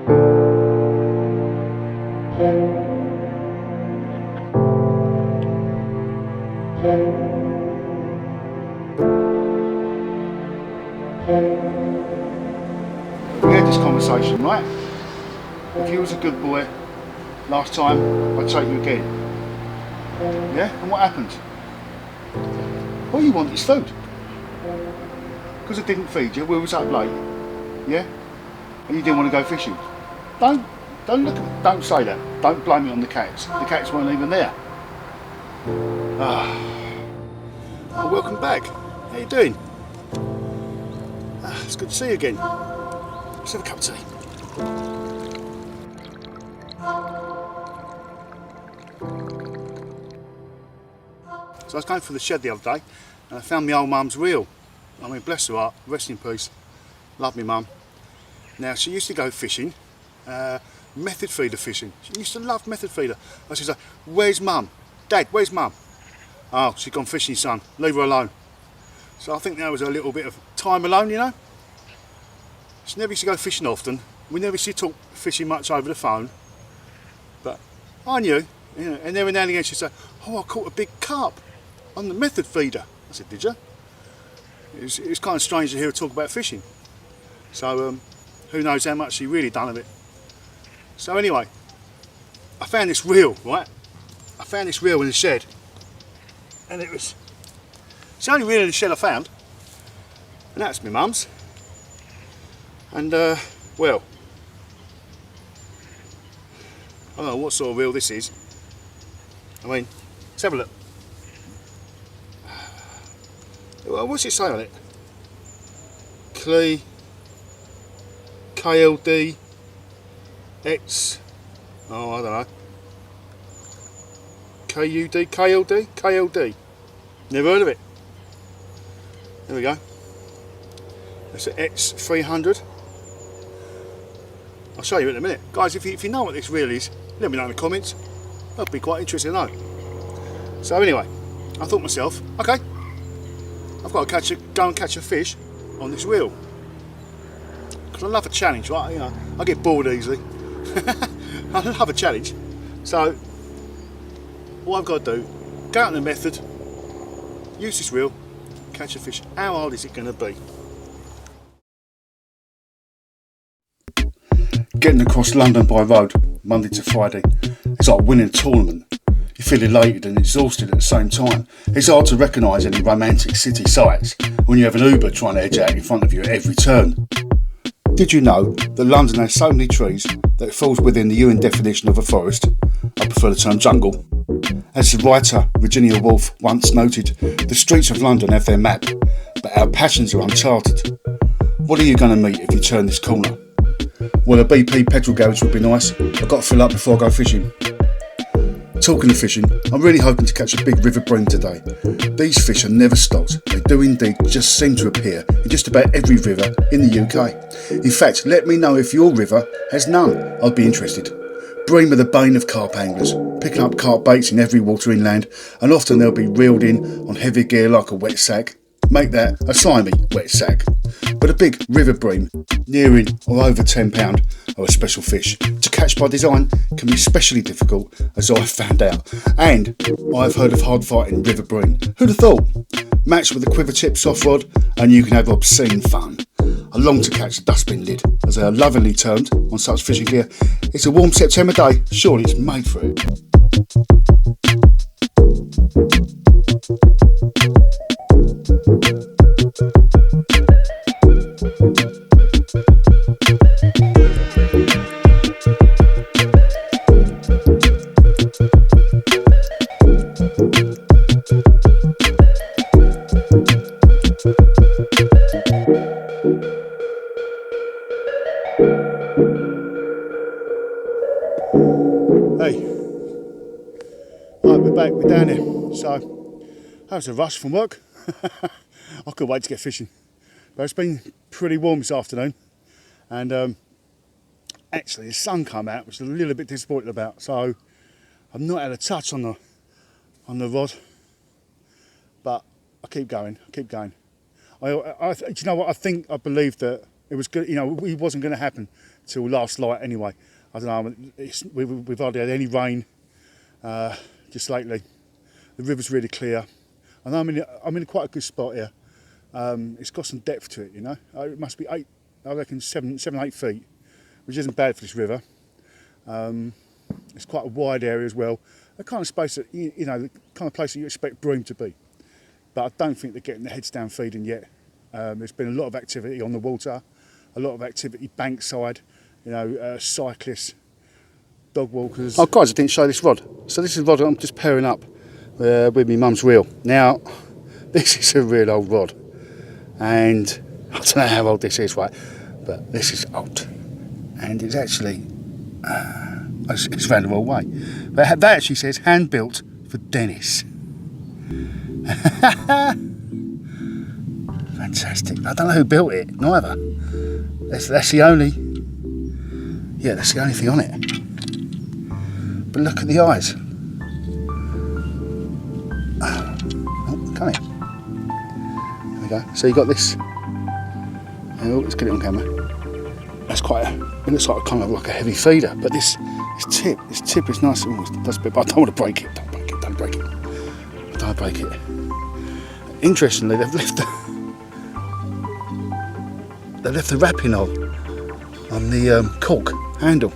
We had this conversation, right? If you was a good boy last time, I'd take you again. Yeah? And what happened? All you want is food. Because I didn't feed you, we was up late. Yeah? And you didn't want to go fishing. Don't look at me. Don't say that. Don't blame it on the cats. The cats weren't even there. Well, welcome back. How you doing? It's good to see you again. Let's have a cup of tea. So I was going through the shed the other day and I found my old mum's reel. I mean, bless her heart, rest in peace. Love me mum. Now, she used to go fishing, method feeder fishing. She used to love method feeder. I used to say, where's mum? Dad, where's mum? Oh, she's gone fishing, son. Leave her alone. So I think that was a little bit of time alone, you know. She never used to go fishing often. We never used to talk fishing much over the phone. But I knew, you know, and every now and again she'd say, oh, I caught a big carp on the method feeder. I said, did you? It was kind of strange to hear her talk about fishing. So who knows how much she really done of it. So anyway, I found this reel, right? I found this reel in the shed. And it's the only reel in the shed I found. And that's my mum's. And well, I don't know what sort of reel this is. I mean, let's have a look. Well, what's it say on it? KLD X, oh I don't know, KLD. Never heard of it. There we go. That's an X300. I'll show you in a minute. Guys, if you know what this reel is, let me know in the comments. I'd be quite interested to know. So anyway, I thought to myself, okay, I've got to go and catch a fish on this reel. Because I love a challenge, right? You know, I get bored easily. I love a challenge. So all I've got to do, go out in the method, use this reel, catch a fish. How hard is it going to be? Getting across London by road, Monday to Friday, it's like winning a tournament. You feel elated and exhausted at the same time. It's hard to recognise any romantic city sights when you have an Uber trying to edge out in front of you at every turn. Did you know that London has so many trees that it falls within the UN definition of a forest? I prefer the term jungle. As the writer Virginia Woolf once noted, the streets of London have their map, but our passions are uncharted. What are you going to meet if you turn this corner? Well, a BP petrol garage would be nice. I've got to fill up before I go fishing. Talking of fishing, I'm really hoping to catch a big river bream today. These fish are never stocked. They do indeed just seem to appear in just about every river in the UK. In fact, let me know if your river has none. I'd be interested. Bream are the bane of carp anglers, picking up carp baits in every water inland, and often they'll be reeled in on heavy gear like a wet sack. Make that a slimy wet sack. But a big river bream, nearing or over £10, are a special fish. To catch by design can be especially difficult, as I've found out. And I've heard of hard fighting river bream. Who'd have thought? Matched with a quiver tip soft rod, and you can have obscene fun. I long to catch a dustbin lid, as they are lovingly termed on such fishing gear. It's a warm September day, surely it's made for it. Hey, right, we're back, we're down here. So, that was a rush from work. I couldn't wait to get fishing. But it's been pretty warm this afternoon. And actually the sun came out, which I'm a little bit disappointed about. So, I've not had a touch on the rod. But I keep going, I keep going. Do you know what, I believe that It was good, you know, it wasn't going to happen till last light anyway. I don't know, we've hardly had any rain just lately. The river's really clear. I know I'm in quite a good spot here. It's got some depth to it, you know. It must be 8, I reckon 7, 8 feet, which isn't bad for this river. It's quite a wide area as well. The kind of space that, you know, the kind of place that you expect bream to be. But I don't think they're getting their heads down feeding yet. There's been a lot of activity on the water, a lot of activity bankside, you know, cyclists, dog walkers. Oh guys, I didn't show this rod. So this is a rod I'm just pairing up with my mum's reel. Now, this is a real old rod. And I don't know how old this is, right? But this is old. And it's actually, it's round the wrong way. But that actually says hand built for Dennis. Fantastic. I don't know who built it, neither. That's the only, yeah, that's the only thing on it. But look at the eyes. Oh, come here. There we go. So you got this. Oh, let's get it on camera. That's quite a, it looks like kind of like a heavy feeder, but this tip is nice. It does a bit, but I don't want to break it. Don't break it. Don't break it. Don't break it. Interestingly, they've left the wrapping on the cork handle.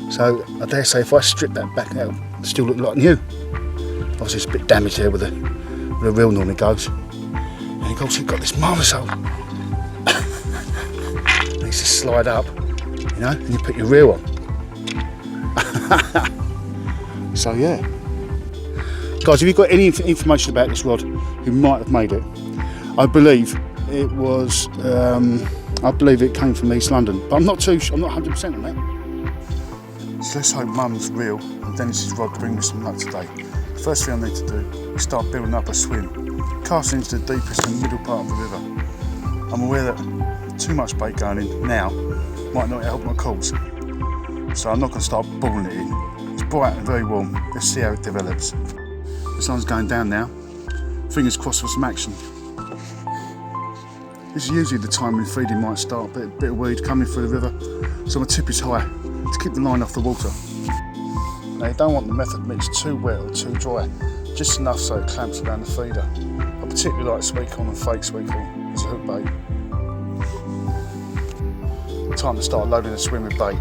So I dare say if I strip that back out, it'll still look like new. Obviously it's a bit damaged here where the reel normally goes. And of course you've got this marvellous hole. Needs to slide up, you know, and you put your reel on. So yeah. Guys, have you got any information about this rod, who might have made it? I believe it was, I believe it came from East London, but I'm not 100% on that. So let's hope Mum's reel and Dennis's rod bring me some luck today. The first thing I need to do is start building up a swim, casting into the deepest and middle part of the river. I'm aware that too much bait going in now might not help my cause, so I'm not going to start balling it in. It's bright and very warm, let's see how it develops. The sun's going down now, fingers crossed for some action. This is usually the time when feeding might start, a bit of weed coming through the river, so my tip is high to keep the line off the water. Now you don't want the method mixed too wet or too dry, just enough so it clamps around the feeder. I particularly like sweet corn and fake sweet corn as a hook bait. Time to start loading the swim with bait.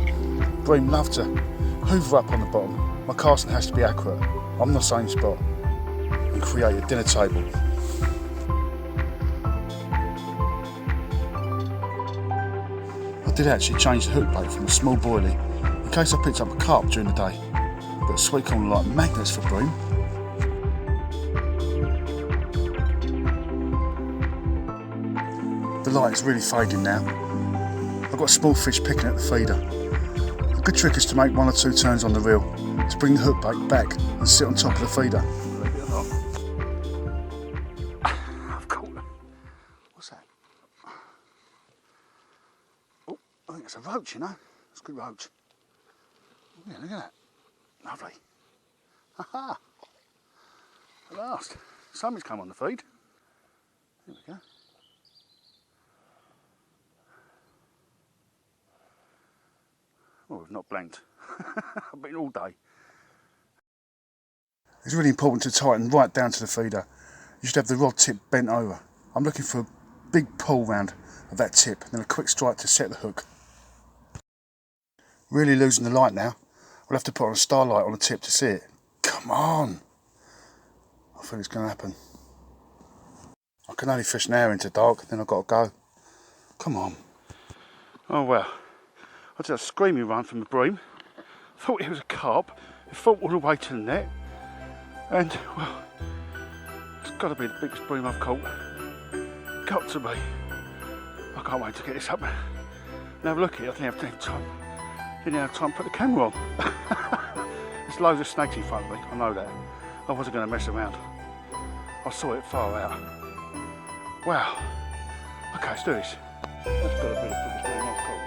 Bream love to hoover up on the bottom. My casting has to be accurate, on the same spot, and create a dinner table. I did actually change the hook bait from a small boilie in case I picked up a carp during the day, but sweet corn are like magnets for bream. The light is really fading now. I've got small fish picking at the feeder. A good trick is to make 1 or 2 turns on the reel to bring the hook bait back and sit on top of the feeder. I've caught them. What's that? Oh, I think it's a roach, you know. It's a good roach. Yeah, look at that. Lovely. Ha-ha. At last. Something's come on the feed. There we go. Well, we've not blanked. I've been all day. It's really important to tighten right down to the feeder. You should have the rod tip bent over. I'm looking for a big pull round of that tip, and then a quick strike to set the hook. Really losing the light now. We'll have to put on a starlight on the tip to see it. Come on! I feel it's going to happen. I can only fish an hour into dark, then I've got to go. Come on. Oh well. I did a screaming run from the bream. Thought it was a carp. It fought all the way to the net. And, well, it's got to be the biggest bream I've caught. Got to be. I can't wait to get this up and have a look at it. I didn't have time. Didn't have time to put the camera on. There's loads of snakes in front of me, I know that. I wasn't going to mess around. I saw it far out. Wow. Okay, let's do this. That's got to be the biggest bream I've caught.